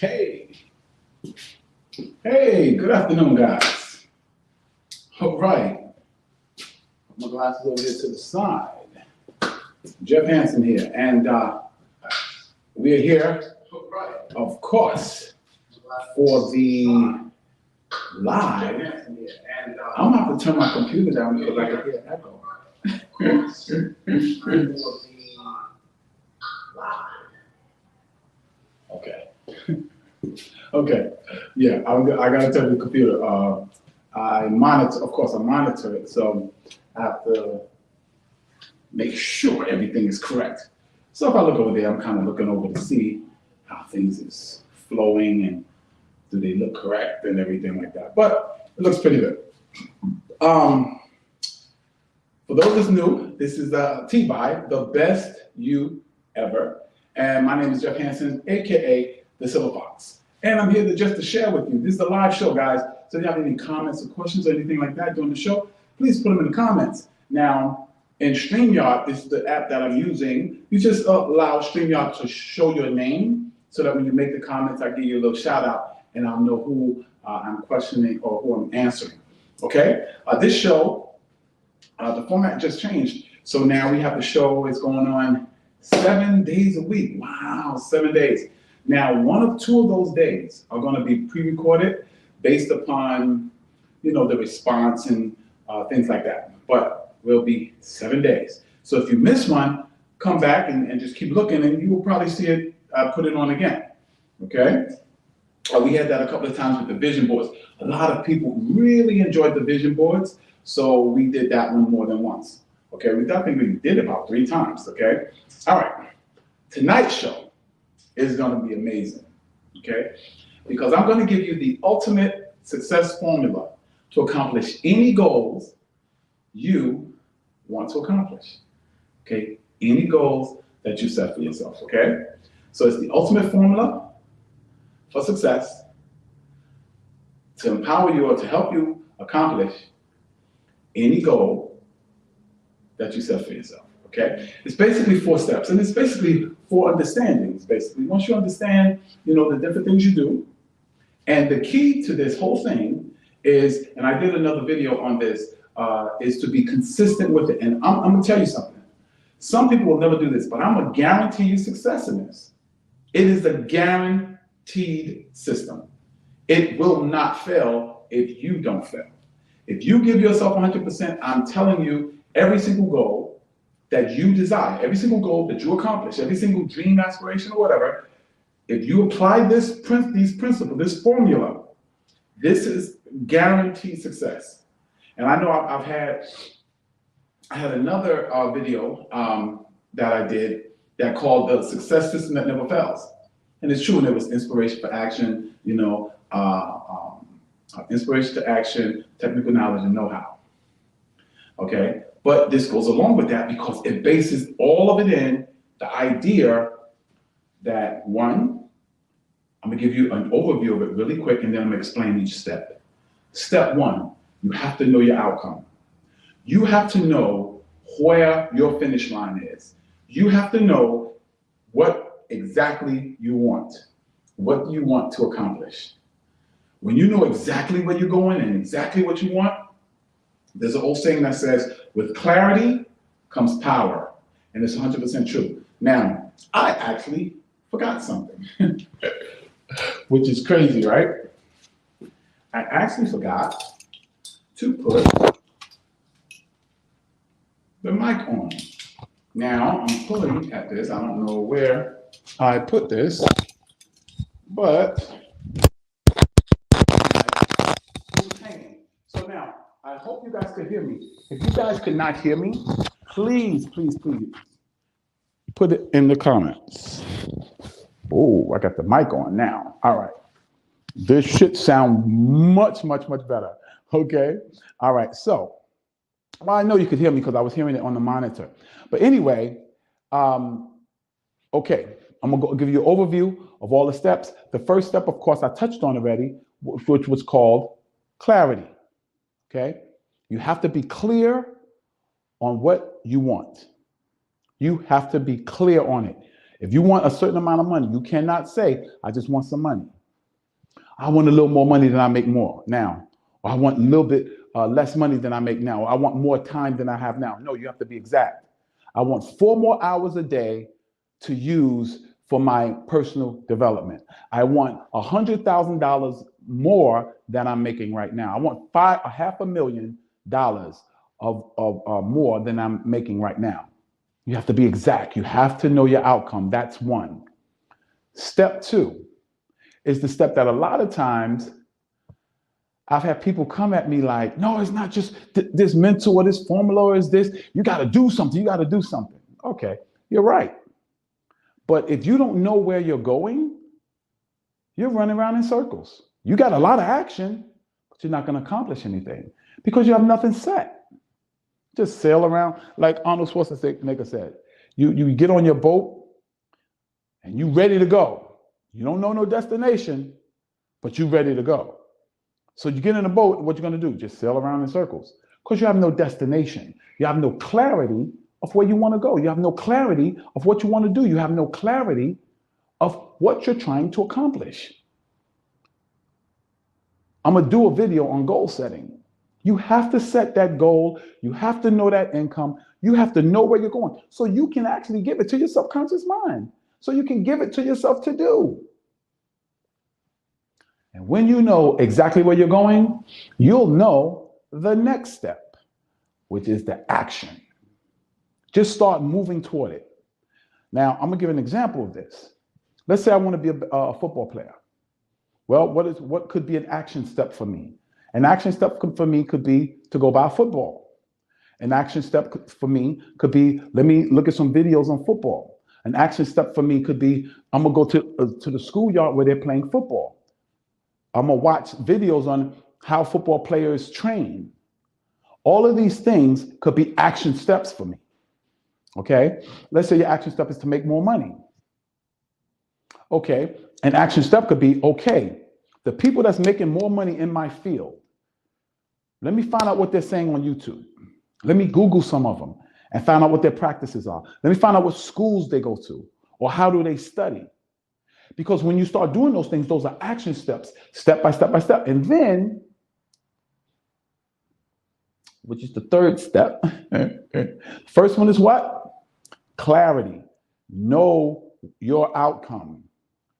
Hey, hey, good afternoon, guys. All right, put my glasses over here to the side. Jeff Hansen here, and we are here, of course, for the live. I'm gonna have to turn my computer down because I can hear echo. Okay. Okay. Yeah, I gotta tell the computer. I monitor, of course, I monitor it, so I have to make sure everything is correct. So if I look over there, I'm kind of looking over to see how things is flowing and do they look correct and everything like that. But it looks pretty good. For those that's new, this is TBYE, the best you ever. And my name is Jeff Hansen, aka the Silver Fox. And I'm here just to share with you. This is a live show, guys. So if you have any comments or questions or anything like that during the show, please put them in the comments. Now, in StreamYard, this is the app that I'm using. You just allow StreamYard to show your name so that when you make the comments, I give you a little shout out and I'll know who I'm questioning or who I'm answering. Okay? This show, the format just changed. So now we have the show is going on 7 days a week. Wow, 7 days. Now, one of two of those days are going to be pre-recorded based upon, the response and things like that. But will be 7 days. So if you miss one, come back and just keep looking and you will probably see it, put it on again, okay? We had that a couple of times with the vision boards. A lot of people really enjoyed the vision boards, so we did that one more than once, okay? I think we did about 3 times, okay? All right, tonight's show is gonna be amazing, okay? Because I'm gonna give you the ultimate success formula to accomplish any goals you want to accomplish, okay? Any goals that you set for yourself, okay? So it's the ultimate formula for success to empower you or to help you accomplish any goal that you set for yourself, okay? It's basically 4 steps, and it's basically 4 understandings, basically. Once you understand, the different things you do, and the key to this whole thing is, and I did another video on this, is to be consistent with it. And I'm gonna tell you something. Some people will never do this, but I'm gonna guarantee you success in this. It is a guaranteed system. It will not fail if you don't fail. If you give yourself 100%, I'm telling you, every single goal that you desire, every single goal that you accomplish, every single dream, aspiration, or whatever, if you apply these principles, this formula, this is guaranteed success. And I know I had another video that I did that called the success system that never fails. And it's true, and it was inspiration for action, inspiration to action, technical knowledge, and know-how. Okay, but this goes along with that because it bases all of it in the idea that, one, I'm gonna give you an overview of it really quick, and then I'm gonna explain each step. Step 1, you have to know your outcome. You have to know where your finish line is. You have to know what exactly you want, what you want to accomplish. When you know exactly where you're going and exactly what you want, there's an old saying that says, with clarity comes power, and it's 100% true. Now, I actually forgot something, which is crazy, right? I actually forgot to put the mic on. Now, I'm pulling at this. I don't know where I put this, but it's hanging. So now, I hope you guys can hear me. If you guys could not hear me, please, please, please, put it in the comments. Oh, I got the mic on now. All right. This should sound much, much, much better. Okay. All right. So, well, I know you could hear me because I was hearing it on the monitor. But anyway, okay, I'm gonna give you an overview of all the steps. The first step, of course, I touched on already, which was called clarity. Okay. You have to be clear on what you want. You have to be clear on it. If you want a certain amount of money, you cannot say, I just want some money. I want a little more money than I make more now. Or I want a little bit less money than I make now. Or I want more time than I have now. No, you have to be exact. I want 4 more hours a day to use for my personal development. I want $100,000 more than I'm making right now. I want $500,000 of more than I'm making right now. You have to be exact. You have to know your outcome. That's one. Step 2 is the step that a lot of times I've had people come at me like, no, it's not just this mental or this formula or is this. You got to do something. You got to do something. Okay, you're right. But if you don't know where you're going, you're running around in circles. You got a lot of action, but you're not going to accomplish anything because you have nothing set. Just sail around like Arnold Schwarzenegger said. You get on your boat and you ready to go. You don't know no destination, but you ready to go. So you get in a boat, what you're going to do? Just sail around in circles because you have no destination. You have no clarity of where you want to go. You have no clarity of what you want to do. You have no clarity of what you're trying to accomplish. I'm going to do a video on goal setting. You have to set that goal. You have to know that income. You have to know where you're going so you can actually give it to your subconscious mind. So you can give it to yourself to do. And when you know exactly where you're going, you'll know the next step, which is the action. Just start moving toward it. Now, I'm going to give an example of this. Let's say I want to be a football player. Well, what could be an action step for me? An action step for me could be to go buy football. An action step for me could be, let me look at some videos on football. An action step for me could be, I'm going to go to the schoolyard where they're playing football. I'm going to watch videos on how football players train. All of these things could be action steps for me. Okay? Let's say your action step is to make more money. Okay, an action step could be, okay, the people that's making more money in my field, let me find out what they're saying on YouTube. Let me Google some of them and find out what their practices are. Let me find out what schools they go to or how do they study. Because when you start doing those things, those are action steps, step by step by step. And then, which is the third step, first one is what? Clarity. Know your outcome.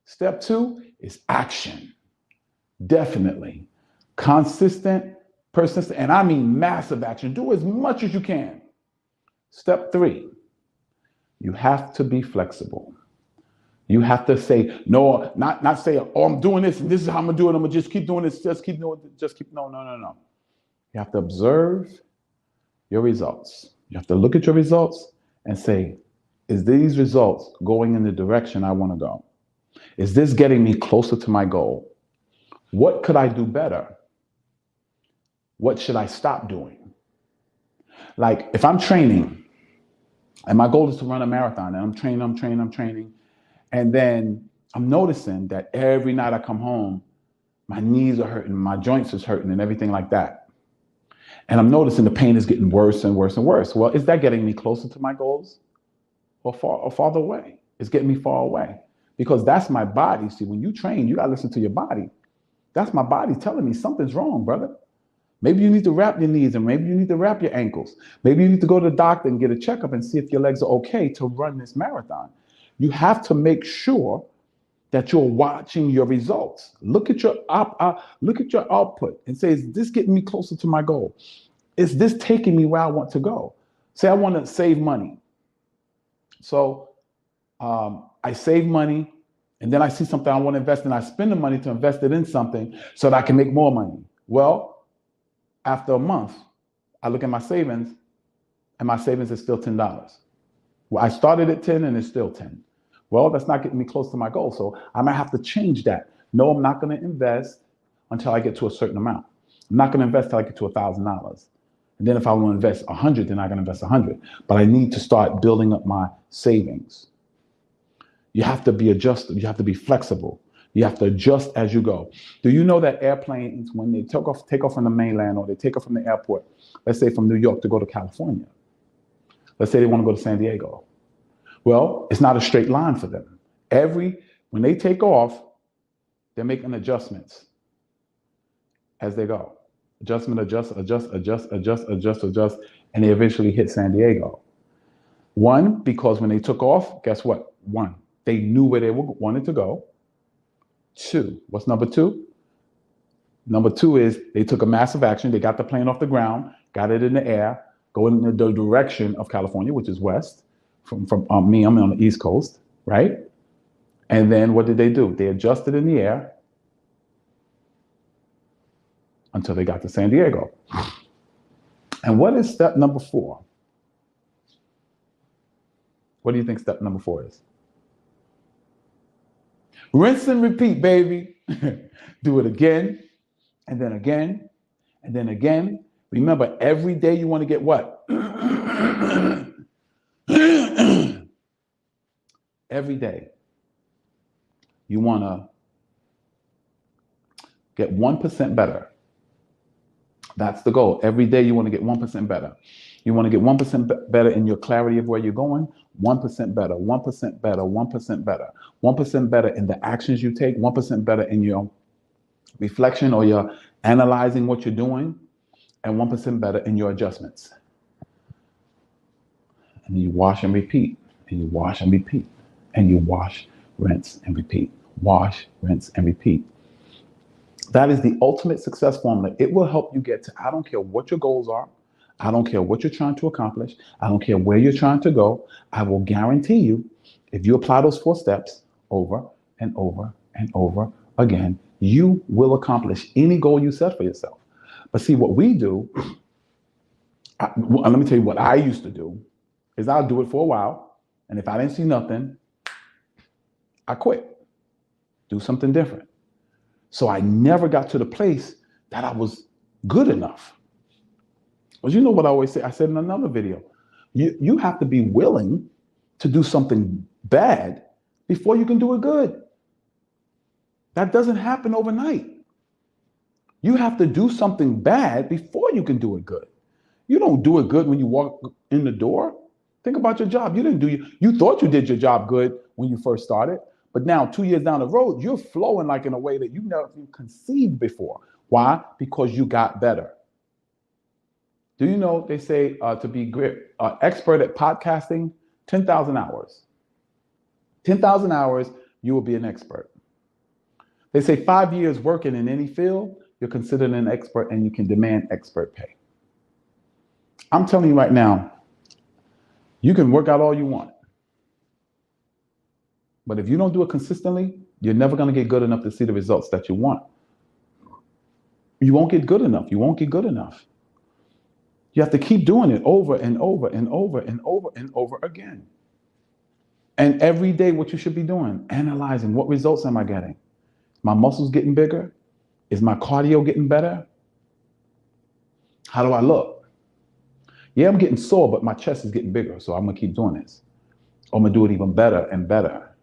Step 2 is action. Definitely. Consistent, persistent, and I mean massive action. Do as much as you can. Step 3, you have to be flexible. You have to say, no, not say, oh, I'm doing this and this is how I'm gonna do it. I'm gonna just keep doing this, no. You have to observe your results. You have to look at your results and say, is these results going in the direction I want to go? Is this getting me closer to my goal? What could I do better? What should I stop doing? Like if I'm training and my goal is to run a marathon and I'm training, and then I'm noticing that every night I come home, my knees are hurting, my joints is hurting and everything like that. And I'm noticing the pain is getting worse and worse and worse. Well, is that getting me closer to my goals or farther away? It's getting me far away because that's my body. See, when you train, you got to listen to your body. That's my body telling me something's wrong, brother. Maybe you need to wrap your knees and maybe you need to wrap your ankles. Maybe you need to go to the doctor and get a checkup and see if your legs are okay to run this marathon. You have to make sure that you're watching your results. Look at your output and say, is this getting me closer to my goal? Is this taking me where I want to go? Say I want to save money. So I save money and then I see something I want to invest in. I spend the money to invest it in something so that I can make more money. Well, after a month, I look at my savings and my savings is still $10. Well, I started at 10 and it's still 10. Well, that's not getting me close to my goal. So I might have to change that. No, I'm not going to invest until I get to a certain amount. I'm not going to invest until I get to $1,000. And then if I want to invest 100, then I'm going to invest 100. But I need to start building up my savings. You have to be adjusted. You have to be flexible. You have to adjust as you go. Do you know that airplanes, when they take off from the mainland or they take off from the airport, let's say from New York to go to California, let's say they want to go to San Diego. Well, it's not a straight line for them. When they take off, they're making adjustments. as they go. Adjustment, adjust, adjust, adjust, adjust, adjust, adjust, and they eventually hit San Diego. One, because when they took off, guess what? One, they knew where they wanted to go. Two, what's number two? Number two is they took a massive action. They got the plane off the ground, got it in the air, going in the direction of California, which is west. From me, I'm on the East Coast, right? And then what did they do? They adjusted in the air until they got to San Diego. And what is step number 4? What do you think step number 4 is? Rinse and repeat, baby. Do it again, and then again, and then again. Remember, every day you want to get what? Every day you want to get 1% better. That's the goal. Every day you want to get 1% better. You want to get 1% better in your clarity of where you're going, 1% better, 1% better, 1% better, 1% better in the actions you take, 1% better in your reflection or your analyzing what you're doing, and 1% better in your adjustments. And you wash and repeat, and you wash and repeat, and you wash, rinse, and repeat. Wash, rinse, and repeat. That is the ultimate success formula. It will help you get to, I don't care what your goals are. I don't care what you're trying to accomplish. I don't care where you're trying to go. I will guarantee you, if you apply those 4 steps over and over and over again, you will accomplish any goal you set for yourself. But see, what we do, let me tell you what I used to do, is I'll do it for a while. And if I didn't see nothing, I quit. Do something different. So I never got to the place that I was good enough. But you know what I always say? I said in another video, you have to be willing to do something bad before you can do it good. That doesn't happen overnight. You have to do something bad before you can do it good. You don't do it good when you walk in the door. Think about your job. You thought you did your job good when you first started, but now 2 years down the road, you're flowing like in a way that you've never conceived before. Why? Because you got better. Do you know they say to be great, expert at podcasting, 10,000 hours. 10,000 hours, you will be an expert. They say 5 years working in any field, you're considered an expert and you can demand expert pay. I'm telling you right now, you can work out all you want. But if you don't do it consistently, you're never going to get good enough to see the results that you want. You won't get good enough. You won't get good enough. You have to keep doing it over and over and over and over and over again. And every day, what you should be doing, analyzing what results am I getting? My muscles getting bigger? Is my cardio getting better? How do I look? Yeah, I'm getting sore, but my chest is getting bigger, so I'm gonna keep doing this. I'm gonna do it even better and better.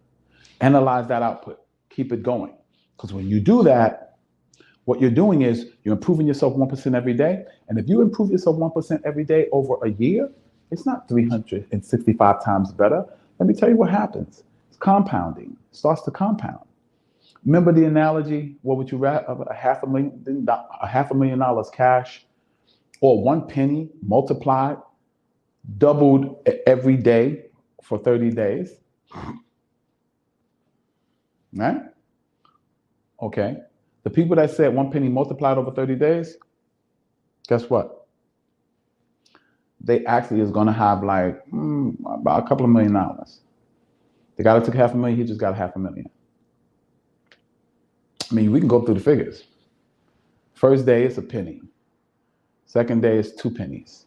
Analyze that output. Keep it going. Because when you do that, what you're doing is you're improving yourself 1% every day. And if you improve yourself 1% every day over a year, it's not 365 times better. Let me tell you what happens. It's compounding. It starts to compound. Remember the analogy? What would you rather, $500,000 cash or 1 penny multiplied, doubled every day for 30 days? Right? Okay. The people that said 1 penny multiplied over 30 days, guess what? They actually is going to have like about a couple of $1 million. The guy that took $500,000, he just got $500,000. I mean, we can go through the figures. First day is a penny. Second day is 2 pennies.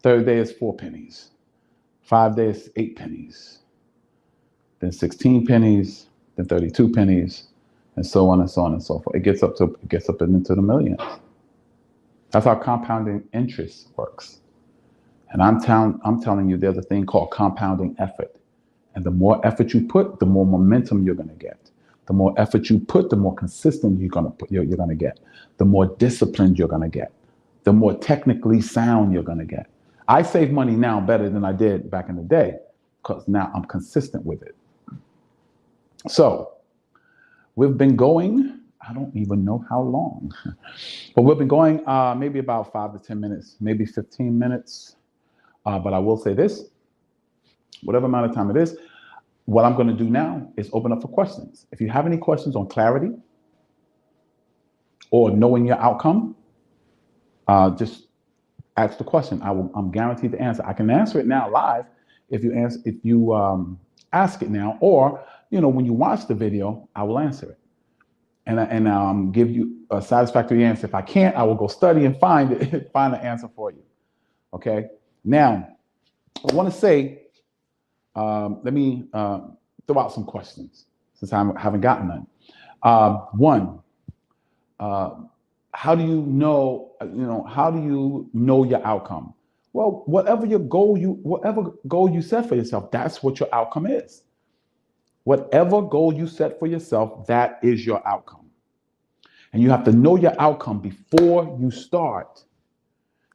Third day is 4 pennies. 5 days, 8 pennies. Then 16 pennies. Then 32 pennies. And so on and so on and so forth. It gets up into the millions. That's how compounding interest works. And I'm telling you, there's a thing called compounding effort. And the more effort you put, the more momentum you're going to get. The more effort you put, the more consistent you're going to get. The more disciplined you're going to get. The more technically sound you're going to get. I save money now better than I did back in the day because now I'm consistent with it. So we've been going I don't even know how long, but we've been going maybe about 5 to 10 minutes, maybe 15 minutes. But I will say this, whatever amount of time it is, what I'm going to do now is open up for questions. If you have any questions on clarity or knowing your outcome, just ask the question. I'm guaranteed to answer. I can answer it now live if you ask it now, or when you watch the video, I will answer it and give you a satisfactory answer. If I can't, I will go study and find an answer for you. Okay. Now, I want to say, let me throw out some questions since I haven't gotten none. One, how do you know? How do you know your outcome? Well, whatever goal you set for yourself, that's what your outcome is. Whatever goal you set for yourself, that is your outcome. And you have to know your outcome before you start.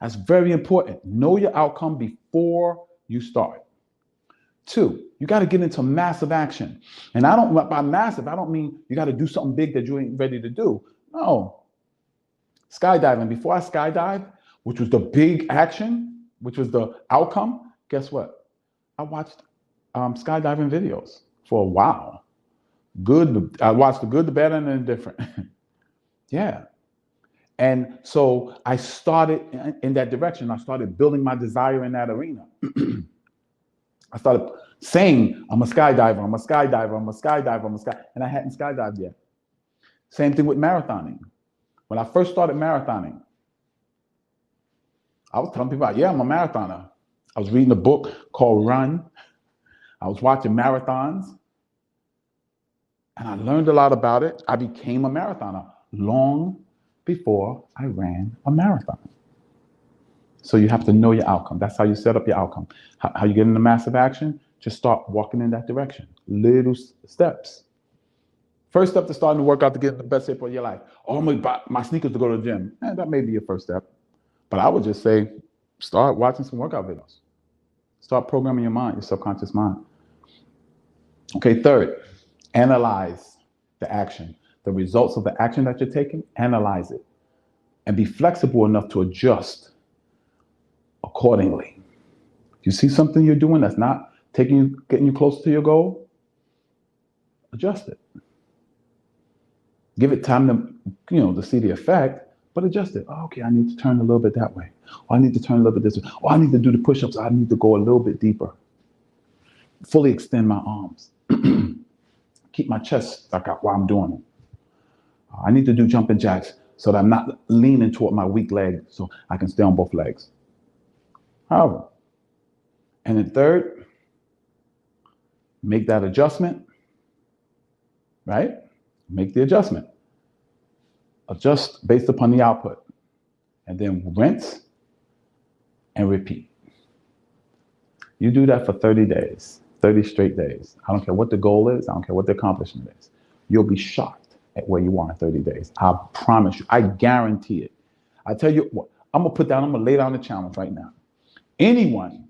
That's very important. Know your outcome before you start. 2, you got to get into massive action. And by massive, I don't mean you got to do something big that you ain't ready to do. No. Skydiving. Before I skydived, which was the big action, which was the outcome, guess what? I watched skydiving videos for a while. I watched the good, the bad, and the indifferent. Yeah. And so I started in that direction. I started building my desire in that arena. I started saying, I'm a skydiver, I'm a skydiver, I'm a skydiver, I'm a sky, and I hadn't skydived yet. Same thing with marathoning. When I first started marathoning, I was telling people, yeah, I'm a marathoner. I was reading a book called Run. I was watching marathons, and I learned a lot about it. I became a marathoner long before I ran a marathon. So you have to know your outcome. That's how you set up your outcome. How you get into massive action? Just start walking in that direction. Little steps. First step to starting to work out to get in the best shape of your life. Oh, I'm going to buy my sneakers to go to the gym. That may be your first step. But I would just say, start watching some workout videos. Start programming your mind, your subconscious mind. Okay, 3rd, analyze the action. The results of the action that you're taking, analyze it. And be flexible enough to adjust accordingly. If you see something you're doing that's not getting you closer to your goal, adjust it. Give it time to see the effect, but adjust it. Oh, okay, I need to turn a little bit that way. Or I need to turn a little bit this way. Or I need to do the push-ups. I need to go a little bit deeper. Fully extend my arms. Keep my chest stuck out while I'm doing it. I need to do jumping jacks so that I'm not leaning toward my weak leg so I can stay on both legs. However, and then 3rd, make that adjustment, right? Make the adjustment. Adjust based upon the output. And then rinse and repeat. You do that for 30 days, 30 straight days. I don't care what the goal is. I don't care what the accomplishment is. You'll be shocked at where you are in 30 days. I promise you. I guarantee it. I tell you what, I'm going to lay down the challenge right now. Anyone,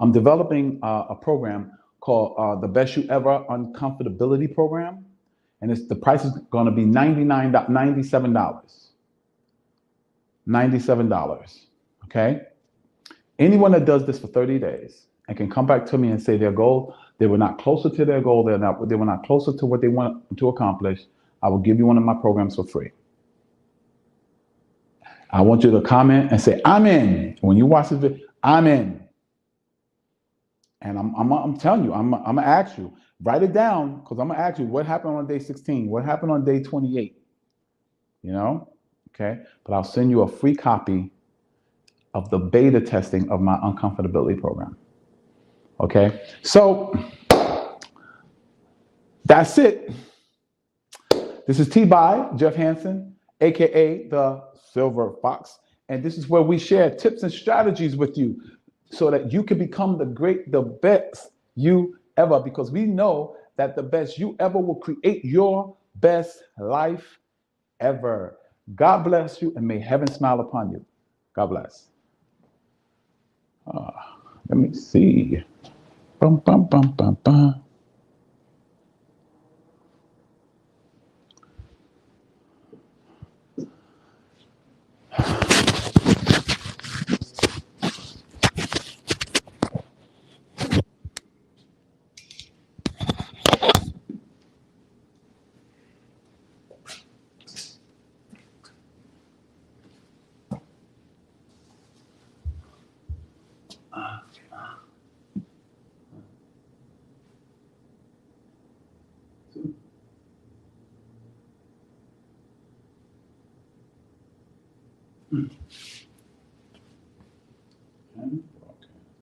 I'm developing a program called the Best You Ever Uncomfortability Program. And the price is going to be $97. $97. Okay? Anyone that does this for 30 days and can come back to me and say their goal, they were not closer to their goal, they were not closer to what they want to accomplish, I will give you one of my programs for free. I want you to comment and say, I'm in. When you watch this video, I'm in. And I'm telling you, I'm going to ask you, write it down, because I'm going to ask you what happened on day 16, what happened on day 28, okay? But I'll send you a free copy of the beta testing of my uncomfortability program, okay? So that's it. This is TBYE, Jeff Hansen, AKA the Silver Fox. And this is where we share tips and strategies with you so that you can become the best you ever, because we know that the best you ever will create your best life ever. God bless you, and may heaven smile upon you. God bless. Let me see. Bum, bum, bum, bum, bum.